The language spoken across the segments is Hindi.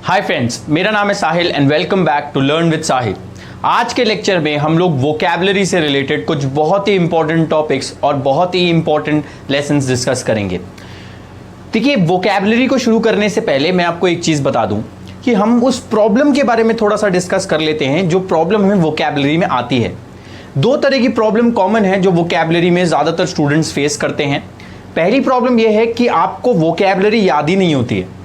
हाय फ्रेंड्स, मेरा नाम है Sahil and welcome back to learn with Sahil. आज के लेक्चर में हम लोग वोकैबुलरी से रिलेटेड कुछ बहुत ही इंपॉर्टेंट टॉपिक्स और बहुत ही इंपॉर्टेंट लेसन्स डिस्कस करेंगे। देखिए, वोकैबुलरी को शुरू करने से पहले मैं आपको एक चीज़ बता दूं कि हम उस प्रॉब्लम के बारे में थोड़ा सा डिस्कस कर लेते हैं जो प्रॉब्लम हमें वोकैबुलरी में आती है। दो तरह की प्रॉब्लम कॉमन है जो वोकैबुलरी में ज़्यादातर स्टूडेंट्स फेस करते हैं। पहली प्रॉब्लम यह है कि आपको वोकैबुलरी याद ही नहीं होती है,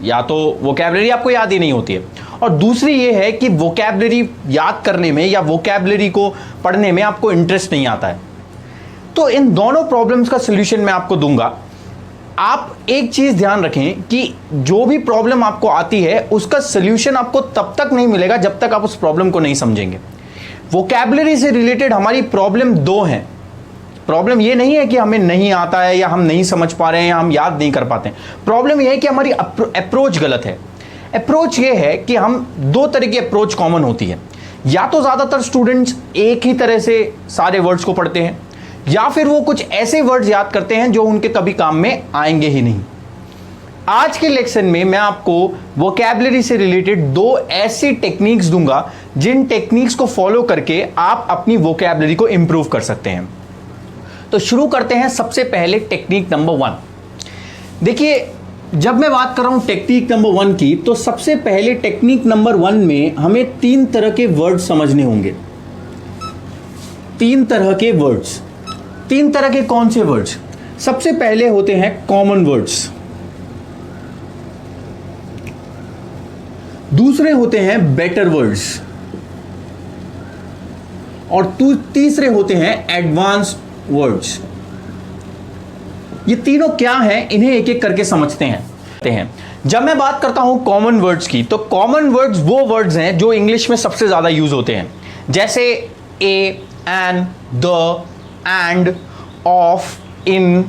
या तो वोकैबुलरी आपको याद ही नहीं होती है, और दूसरी ये है कि वोकैबुलरी याद करने में या वोकैबुलरी को पढ़ने में आपको इंटरेस्ट नहीं आता है। तो इन दोनों प्रॉब्लम्स का सलूशन मैं आपको दूंगा। आप एक चीज़ ध्यान रखें कि जो भी प्रॉब्लम आपको आती है उसका सलूशन आपको तब तक नहीं मिलेगा जब तक आप उस प्रॉब्लम को नहीं समझेंगे। वोकैबुलरी से रिलेटेड हमारी प्रॉब्लम दो हैं। प्रॉब्लम ये नहीं है कि हमें नहीं आता है या हम नहीं समझ पा रहे हैं या हम याद नहीं कर पाते हैं। प्रॉब्लम ये है कि हमारी अप्रोच गलत है। अप्रोच ये है कि हम दो तरह की अप्रोच कॉमन होती है। या तो ज़्यादातर स्टूडेंट्स एक ही तरह से सारे वर्ड्स को पढ़ते हैं, या फिर वो कुछ ऐसे वर्ड्स याद करते हैं जो उनके कभी काम में आएंगे ही नहीं। आज के लेक्शन में मैं आपको वोकैबुलरी से रिलेटेड दो ऐसी टेक्निक्स दूंगा जिन टेक्निक्स को फॉलो करके आप अपनी वोकैबुलरी को इंप्रूव कर सकते हैं। तो शुरू करते हैं सबसे पहले टेक्निक नंबर 1। देखिए, जब मैं बात कर रहा हूं टेक्निक नंबर 1 की, तो सबसे पहले टेक्निक नंबर 1 में हमें 3 तरह के वर्ड्स समझने होंगे। 3 तरह के वर्ड्स। 3 तरह के कौन से वर्ड्स? सबसे पहले होते हैं कॉमन वर्ड्स, दूसरे होते हैं बेटर वर्ड्स, और तीसरे होते हैं एडवांस्ड वर्ड्स। ये तीनों क्या हैं, इन्हें एक एक करके समझते हैं। जब मैं बात करता हूं कॉमन वर्ड्स की, तो कॉमन वर्ड्स वो वर्ड्स हैं जो इंग्लिश में सबसे ज्यादा यूज होते हैं, जैसे a, an, the, and, of, in,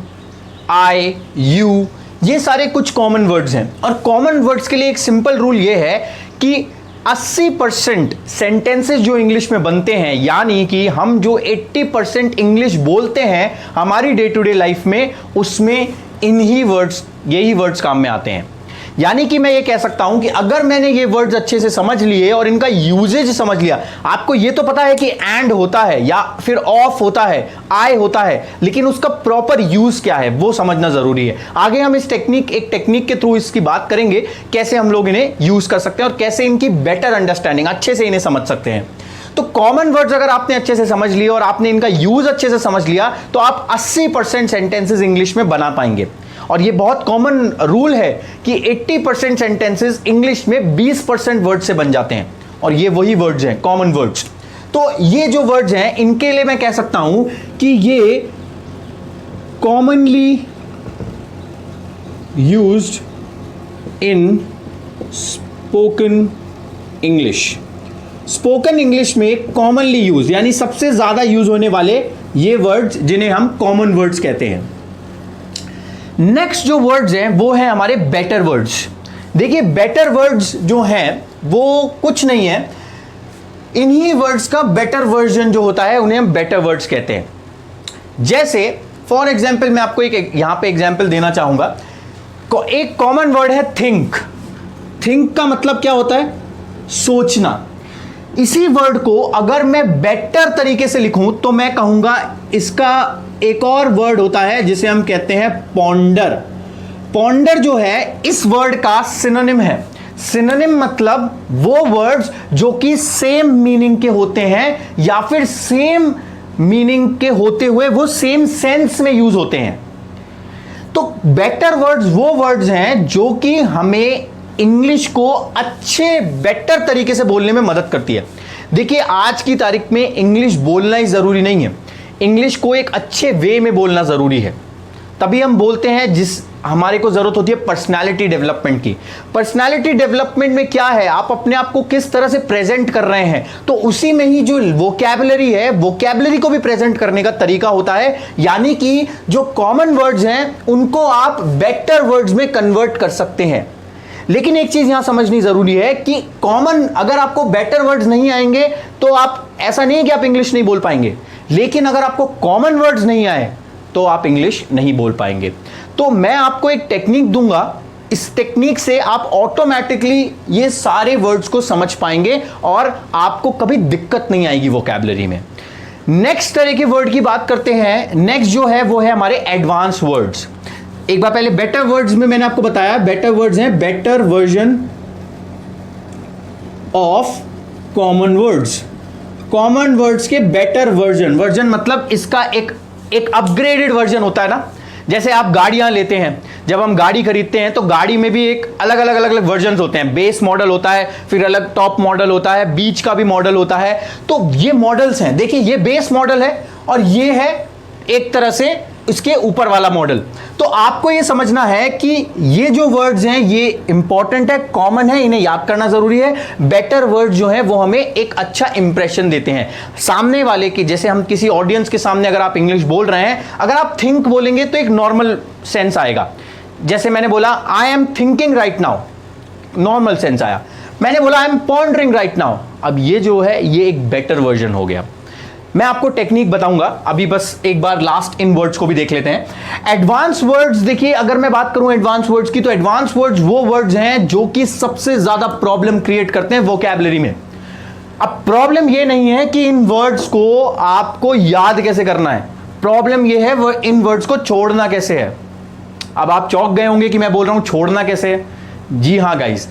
I, you. ये सारे कुछ कॉमन वर्ड्स हैं। और कॉमन वर्ड्स के लिए एक सिंपल रूल ये है कि 80% सेंटेंसेस जो इंग्लिश में बनते हैं, यानी कि हम जो 80% इंग्लिश बोलते हैं हमारी डे टू डे लाइफ में, उसमें यही वर्ड्स काम में आते हैं। यानी कि मैं ये कह सकता हूं कि अगर मैंने ये वर्ड्स अच्छे से समझ लिए और इनका यूजेज समझ लिया, आपको ये तो पता है कि एंड होता है या फिर ऑफ होता है, आई होता है, लेकिन उसका प्रॉपर यूज क्या है वो समझना जरूरी है। आगे हम एक टेक्निक के थ्रू इसकी बात करेंगे, कैसे हम लोग इन्हें यूज कर सकते हैं और कैसे इनकी बेटर अंडरस्टैंडिंग, अच्छे से इन्हें समझ सकते हैं। तो कॉमन वर्ड्स अगर आपने अच्छे से समझ लिए और आपने इनका यूज अच्छे से समझ लिया, तो आप 80% सेंटेंसेस इंग्लिश में बना पाएंगे। और ये बहुत कॉमन रूल है कि 80% सेंटेंसेस इंग्लिश में 20% वर्ड से बन जाते हैं, और ये वही वर्ड्स हैं कॉमन वर्ड्स। तो ये जो वर्ड्स हैं, इनके लिए मैं कह सकता हूं कि ये commonly used in spoken English. Spoken English में कॉमनली यूज यानी सबसे ज्यादा यूज होने वाले ये वर्ड्स जिन्हें हम कॉमन वर्ड्स कहते हैं। नेक्स्ट जो वर्ड्स हैं वो है हमारे बेटर वर्ड्स। देखिए, बेटर वर्ड्स जो हैं वो कुछ नहीं है, इन्हीं वर्ड्स का बेटर वर्जन जो होता है उन्हें हम बेटर वर्ड्स कहते हैं। जैसे फॉर एग्जांपल मैं आपको एक यहां पे एग्जांपल देना चाहूंगा। एक कॉमन वर्ड है थिंक। थिंक का मतलब क्या होता है? सोचना। इसी वर्ड को अगर मैं बेटर तरीके से लिखूं तो मैं कहूंगा, इसका एक और वर्ड होता है जिसे हम कहते हैं पॉन्डर। पॉन्डर जो है इस वर्ड का सिनोनिम है। सिनोनिम मतलब वो वर्ड्स जो कि सेम मीनिंग के होते हैं या फिर सेम मीनिंग के होते हुए वो सेम सेंस में यूज होते हैं। तो बेटर वर्ड्स वो वर्ड्स हैं जो कि हमें इंग्लिश को अच्छे बेटर तरीके से बोलने में मदद करती है। देखिए, आज की तारीख में इंग्लिश बोलना ही जरूरी नहीं है, इंग्लिश को एक अच्छे वे में बोलना जरूरी है। तभी हम बोलते हैं, जिस हमारे को जरूरत होती है पर्सनालिटी डेवलपमेंट की। पर्सनालिटी डेवलपमेंट में क्या है, आप अपने आप को किस तरह से प्रेजेंट कर रहे हैं, तो उसी में ही जो वोकैबुलरी है, वोकैबुलरी को भी प्रेजेंट करने का तरीका होता है। यानी कि जो कॉमन वर्ड्स हैं उनको आप बेटर वर्ड्स में कन्वर्ट कर सकते हैं। लेकिन एक चीज यहां समझनी जरूरी है कि कॉमन, अगर आपको बेटर वर्ड्स नहीं आएंगे तो आप, ऐसा नहीं है कि आप इंग्लिश नहीं बोल पाएंगे, लेकिन अगर आपको कॉमन वर्ड्स नहीं आए तो आप इंग्लिश नहीं बोल पाएंगे। तो मैं आपको एक टेक्निक दूंगा इस टेक्निक से आप ऑटोमेटिकली ये सारे वर्ड्स को समझ पाएंगे और आपको कभी दिक्कत नहीं आएगी वोकैबुलरी में। नेक्स्ट तरह के वर्ड की बात करते हैं। नेक्स्ट जो है वो है हमारे एडवांस वर्ड्स। एक बार पहले बेटर वर्ड्स में मैंने आपको बताया, बेटर वर्ड्स हैं better version of common words. Common words के बेटर वर्जन, वर्जन मतलब इसका एक अपग्रेडेड वर्जन होता है ना। जैसे आप गाड़ियां लेते हैं, जब हम गाड़ी खरीदते हैं तो गाड़ी में भी एक अलग अलग वर्जन होते हैं। बेस मॉडल होता है, फिर अलग टॉप मॉडल होता है, बीच का भी मॉडल होता है। तो ये मॉडल्स हैं। देखिए ये बेस मॉडल है और ये है एक तरह से इसके ऊपर वाला मॉडल। तो आपको ये समझना है कि ये जो वर्ड्स हैं ये इंपॉर्टेंट है, कॉमन है, इन्हें याद करना जरूरी है। बेटर वर्ड जो है वो हमें एक अच्छा इंप्रेशन देते हैं सामने वाले की। जैसे हम किसी ऑडियंस के सामने अगर आप इंग्लिश बोल रहे हैं, अगर आप थिंक बोलेंगे तो एक नॉर्मल सेंस आएगा। जैसे मैंने बोला I am thinking right now, normal sense आया। मैंने बोला I am pondering right now, अब ये जो है ये एक बेटर वर्जन हो गया। मैं आपको टेक्निक बताऊंगा, अभी बस एक बार लास्ट इन वर्ड्स को भी देख लेते हैं। एडवांस वर्ड्स, देखिए अगर मैं बात करूं एडवांस वर्ड्स की, तो एडवांस वर्ड्स वो वर्ड्स हैं जो कि सबसे ज्यादा प्रॉब्लम क्रिएट करते हैं वोकैबुलरी में। अब प्रॉब्लम ये नहीं है कि इन वर्ड्स को आपको याद कैसे करना है, प्रॉब्लम ये है वो इन वर्ड्स को छोड़ना कैसे है। अब आप चौंक गए होंगे कि मैं बोल रहा हूं छोड़ना कैसे है। जी हाँ गाइस,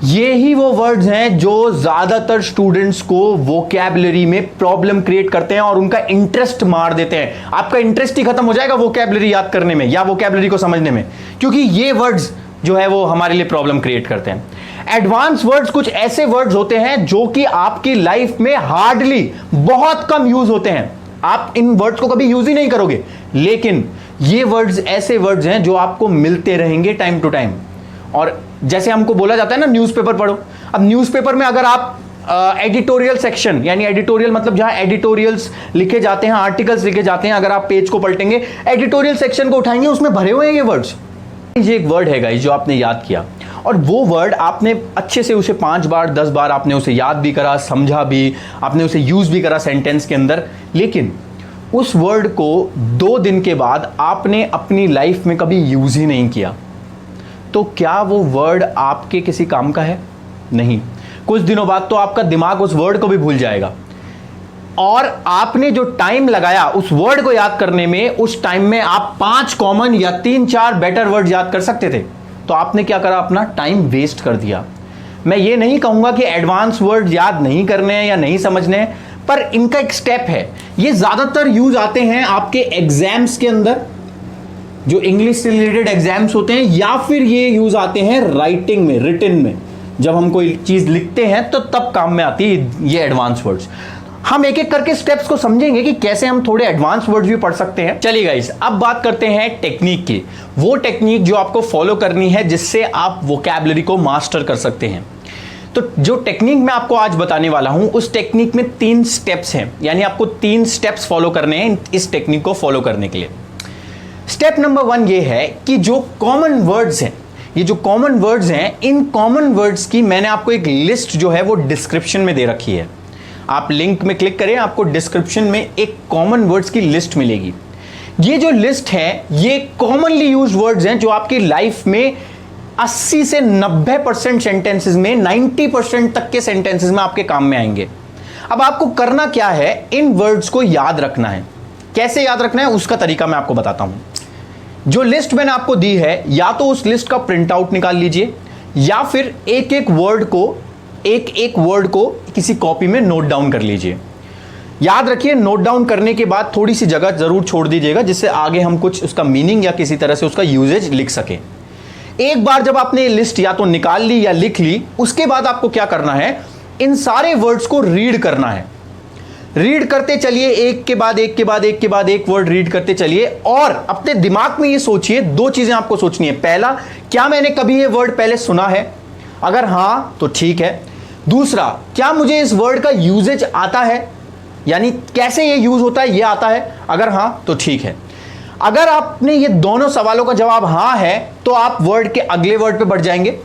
ये ही वो वर्ड्स हैं जो ज्यादातर स्टूडेंट्स को वोकैबुलरी में प्रॉब्लम क्रिएट करते हैं और उनका इंटरेस्ट मार देते हैं। आपका इंटरेस्ट ही खत्म हो जाएगा वोकैबुलरी याद करने में या वोकैबुलरी को समझने में, क्योंकि ये वर्ड्स जो है वो हमारे लिए प्रॉब्लम क्रिएट करते हैं। एडवांस वर्ड्स कुछ ऐसे वर्ड्स होते हैं जो कि आपकी लाइफ में हार्डली, बहुत कम यूज होते हैं। आप इन वर्ड्स को कभी यूज ही नहीं करोगे, लेकिन ये वर्ड्स ऐसे वर्ड्स हैं जो आपको मिलते रहेंगे टाइम टू टाइम। और जैसे हमको बोला जाता है ना न्यूज़पेपर पढ़ो, अब न्यूज़पेपर में अगर आप एडिटोरियल सेक्शन, यानी एडिटोरियल मतलब जहां एडिटोरियल्स लिखे जाते हैं, आर्टिकल्स लिखे जाते हैं, अगर आप पेज को पलटेंगे, एडिटोरियल सेक्शन को उठाएंगे, उसमें भरे हुए हैं ये वर्ड्स। ये एक वर्ड है गाइस जो आपने याद किया और वो वर्ड आपने अच्छे से उसे 5 बार 10 बार आपने उसे याद भी करा, समझा भी, आपने उसे यूज भी करा सेंटेंस के अंदर, लेकिन उस वर्ड को 2 दिन के बाद आपने अपनी लाइफ में कभी यूज ही नहीं किया। तो क्या वो वर्ड आपके किसी काम का है? नहीं। कुछ दिनों बाद तो आपका दिमाग उस वर्ड को भी भूल जाएगा। और आपने जो टाइम लगाया उस वर्ड को याद करने में, उस टाइम में आप 5 कॉमन या 3-4 बेटर वर्ड याद कर सकते थे। तो आपने क्या करा, अपना टाइम वेस्ट कर दिया। मैं ये नहीं कहूंगा कि एडवांस वर्ड याद नहीं करने हैं या नहीं समझने हैं, पर इनका एक स्टेप है। ये ज्यादातर यूज आते हैं आपके एग्जाम्स के अंदर, जो इंग्लिश से रिलेटेड एग्जाम्स होते हैं, या फिर ये यूज आते हैं राइटिंग में, रिटन में। जब हम कोई चीज लिखते हैं तो तब काम में आती है ये एडवांस वर्ड्स। हम एक एक करके स्टेप्स को समझेंगे कि कैसे हम थोड़े एडवांस वर्ड्स भी पढ़ सकते हैं। चलिए गाइस, अब बात करते हैं टेक्निक की। वो टेक्निक जो आपको फॉलो करनी है जिससे आप वोकैबुलरी को मास्टर कर सकते हैं। तो जो टेक्निक मैं आपको आज बताने वाला हूं, उस टेक्निक में 3 स्टेप्स हैं, यानी आपको 3 स्टेप्स फॉलो करने हैं इस टेक्निक को फॉलो करने के लिए। स्टेप नंबर 1 ये है कि जो कॉमन वर्ड्स हैं, ये जो कॉमन वर्ड्स हैं, इन कॉमन वर्ड्स की मैंने आपको एक लिस्ट जो है वो डिस्क्रिप्शन में दे रखी है। आप लिंक में क्लिक करें, आपको डिस्क्रिप्शन में एक कॉमन वर्ड्स की लिस्ट मिलेगी। ये जो लिस्ट है ये कॉमनली यूज वर्ड्स हैं जो आपकी लाइफ में 80 से 90% सेंटेंसेस में, 90% तक के सेंटेंसेस में आपके काम में आएंगे। अब आपको करना क्या है, इन वर्ड्स को याद रखना है। कैसे याद रखना है उसका तरीका मैं आपको बताता हूं। जो लिस्ट मैंने आपको दी है, या तो उस लिस्ट का प्रिंट आउट निकाल लीजिए, या फिर एक एक वर्ड को किसी कॉपी में नोट डाउन कर लीजिए। याद रखिए, नोट डाउन करने के बाद थोड़ी सी जगह जरूर छोड़ दीजिएगा, जिससे आगे हम कुछ उसका मीनिंग या किसी तरह से उसका यूजेज लिख सकें। एक बार जब आपने लिस्ट या तो निकाल ली या लिख ली, उसके बाद आपको क्या करना है, इन सारे वर्ड्स को रीड करना है। रीड करते चलिए, एक के बाद एक वर्ड रीड करते चलिए, और अपने दिमाग में ये सोचिए, 2 चीजें आपको सोचनी है। पहला, क्या मैंने कभी ये वर्ड पहले सुना है? अगर हां तो ठीक है। दूसरा, क्या मुझे इस वर्ड का यूजेज आता है, यानी कैसे ये यूज होता है ये आता है? अगर हां तो ठीक है। अगर आपने ये दोनों सवालों का जवाब हां है तो आप वर्ड के अगले वर्ड पे बढ़ जाएंगे।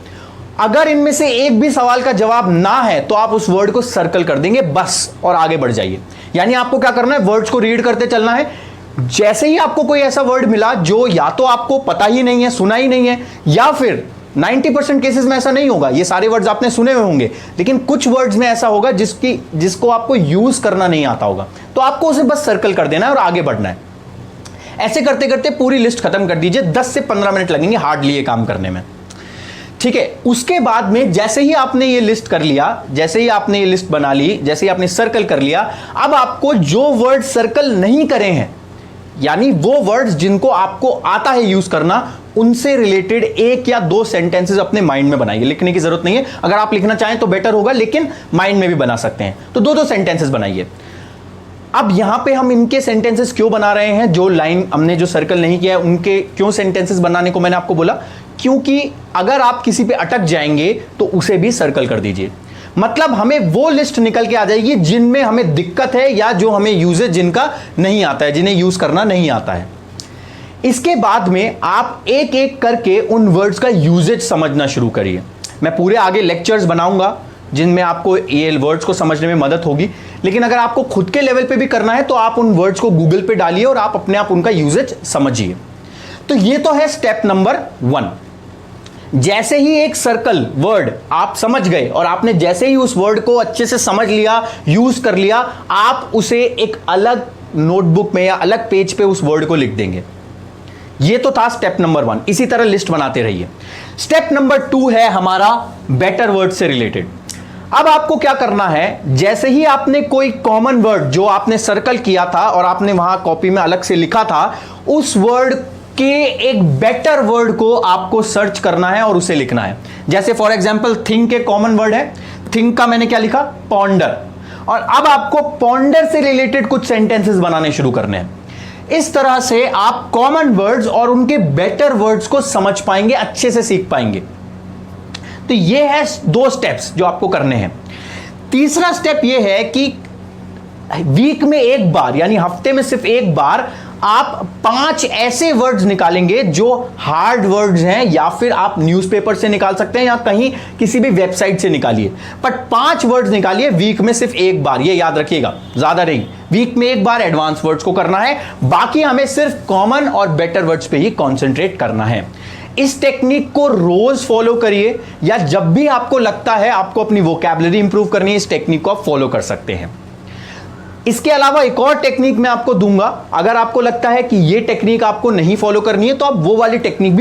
अगर इनमें से एक भी सवाल का जवाब ना है तो आप उस वर्ड को सर्कल कर देंगे बस, और आगे बढ़ जाइए। यानी आपको क्या करना है, वर्ड्स को रीड करते चलना है। जैसे ही आपको कोई ऐसा वर्ड मिला जो या तो आपको पता ही नहीं है, सुना ही नहीं है, या फिर 90% केसेस में ऐसा नहीं होगा, ये सारे वर्ड्स आपने सुने हुए होंगे, लेकिन कुछ वर्ड्स में ऐसा होगा जिसको आपको यूज करना नहीं आता होगा, तो आपको उसे बस सर्कल कर देना है और आगे बढ़ना है। ऐसे करते करते पूरी लिस्ट खत्म कर दीजिए, 10 से 15 मिनट लगेंगे हार्डली ये काम करने में, ठीक है। उसके बाद में जैसे ही आपने ये लिस्ट कर लिया, जैसे ही आपने ये लिस्ट बना ली, जैसे ही आपने सर्कल कर लिया, अब आपको जो वर्ड सर्कल नहीं करे हैं, यानी वो वर्ड्स जिनको आपको आता है यूज करना, उनसे रिलेटेड 1 या 2 सेंटेंसेस अपने माइंड में बनाइए। लिखने की जरूरत नहीं है, अगर आप लिखना चाहें तो बेटर होगा, लेकिन माइंड में भी बना सकते हैं। तो 2-2 सेंटेंसेस बनाइए। अब यहां पे हम इनके सेंटेंसेस क्यों बना रहे हैं, जो लाइन हमने जो सर्कल नहीं किया है उनके क्यों सेंटेंसेस बनाने को मैंने आपको बोला, क्योंकि अगर आप किसी पे अटक जाएंगे तो उसे भी सर्कल कर दीजिए। मतलब हमें वो लिस्ट निकल के आ जाएगी जिनमें हमें दिक्कत है या जो हमें यूजेज जिनका नहीं आता है, जिन्हें यूज करना नहीं आता है। इसके बाद में आप एक एक करके उन वर्ड्स का यूजेज समझना शुरू करिए। मैं पूरे आगे लेक्चर्स बनाऊंगा जिनमें आपको ये वर्ड्स को समझने में मदद होगी, लेकिन अगर आपको खुद के लेवल पे भी करना है तो आप उन वर्ड्स को गूगल पे डालिए और आप अपने आप उनका यूजेज समझिए। तो ये तो है स्टेप नंबर 1। जैसे ही एक सर्कल वर्ड आप समझ गए और आपने जैसे ही उस वर्ड को अच्छे से समझ लिया, यूज कर लिया, आप उसे एक अलग नोटबुक में या अलग पेज पे उस वर्ड को लिख देंगे। ये तो था स्टेप नंबर 1। इसी तरह लिस्ट बनाते रहिए। स्टेप नंबर 2 है हमारा बेटर वर्ड से रिलेटेड। अब आपको क्या करना है, जैसे ही आपने कोई कॉमन वर्ड जो आपने सर्कल किया था और आपने वहां कॉपी में अलग से लिखा था, उस वर्ड के एक बेटर वर्ड को आपको सर्च करना है और उसे लिखना है। जैसे फॉर एग्जांपल थिंक के कॉमन वर्ड है, थिंक का मैंने क्या लिखा, पॉन्डर, और अब आपको पॉन्डर से रिलेटेड कुछ सेंटेंसेस बनाने शुरू करने हैं। इस तरह से आप कॉमन वर्ड्स और उनके बेटर वर्ड्स को समझ पाएंगे, अच्छे से सीख पाएंगे। तो ये है 2 स्टेप्स जो आपको करने हैं। तीसरा स्टेप ये है कि वीक में एक बार, यानी हफ्ते में सिर्फ एक बार, आप 5 ऐसे वर्ड्स निकालेंगे जो हार्ड वर्ड्स हैं, या फिर आप न्यूज़पेपर से निकाल सकते हैं या कहीं किसी भी वेबसाइट से निकालिए, बट 5 वर्ड्स निकालिए वीक में सिर्फ एक बार। ये याद रखिएगा, ज्यादा नहीं, वीक में एक बार एडवांस वर्ड्स को करना है, बाकी हमें सिर्फ कॉमन और बेटर वर्ड्स पे ही कॉन्सेंट्रेट करना है। इस टेक्निक को रोज फॉलो करिए, या जब भी आपको लगता है आपको अपनी वोकैबुलरी इंप्रूव करनी है, इस टेक्निक को आप फॉलो कर सकते हैं। इसके अलावा एक और टेक्निक मैं आपको दूंगा, अगर आपको लगता है कि ये टेक्निक आपको नहीं फॉलो करनी है तो आप वो वाली टेक्निक भी